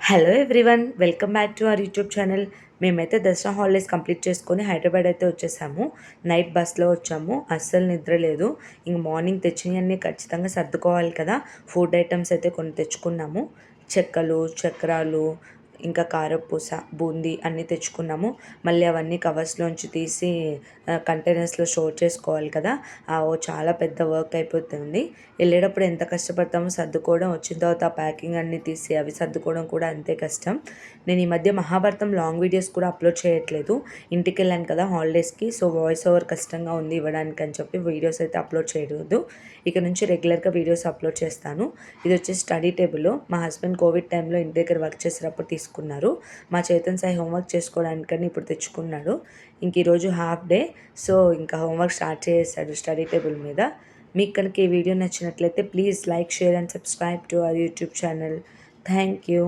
Hello everyone, welcome back to our YouTube channel. మేమైతే Dasara holidays complete చేసుకొని హైదరాబాద్ అయితే వచ్చేసాము. నైట్ బస్లో వచ్చాము. అస్సలు నిద్ర లేదు. ఇంక మార్నింగ్ తెచ్చినవన్నీ ఖచ్చితంగా సర్దుకోవాలి కదా. ఫుడ్ ఐటమ్స్ అయితే కొన్ని తెచ్చుకున్నాము. చెక్కలు, చక్రాలు, ఇంకా కారపూస, బూందీ అన్నీ తెచ్చుకున్నాము. మళ్ళీ అవన్నీ కవర్స్లోంచి తీసి కంటైనర్స్లో స్టోర్ చేసుకోవాలి కదా. చాలా పెద్ద వర్క్ అయిపోతుంది. వెళ్ళేటప్పుడు ఎంత కష్టపడతామో సర్దుకోవడం, వచ్చిన తర్వాత ఆ ప్యాకింగ్ అన్నీ తీసి అవి సర్దుకోవడం కూడా అంతే కష్టం. నేను ఈ మధ్య మహాభారతం లాంగ్ వీడియోస్ కూడా అప్లోడ్ చేయట్లేదు. ఇంటికి వెళ్ళాను కదా హాలిడేస్కి, సో వాయిస్ ఓవర్ కష్టంగా ఉంది ఇవ్వడానికి అని చెప్పి వీడియోస్ అయితే అప్లోడ్ చేయలేదు. ఇక నుంచి రెగ్యులర్గా వీడియోస్ అప్లోడ్ చేస్తాను. ఇది వచ్చేసి స్టడీ టేబుల్. మా హస్బెండ్ కోవిడ్ టైంలో ఇంటి దగ్గర వర్క్ చేసేటప్పుడు తీసుకున్నారు. మా చేతన్ సాయి హోంవర్క్ చేసుకోవడానికని ఇప్పుడు తెచ్చుకున్నాడు. ఇంక ఈరోజు హాఫ్ డే, సో ఇంకా హోంవర్క్ స్టార్ట్ చేశాడు స్టడీ టేబుల్ మీద. మీకు కనుక ఈ వీడియో నచ్చినట్లయితే please like, share and subscribe to our YouTube channel. Thank you.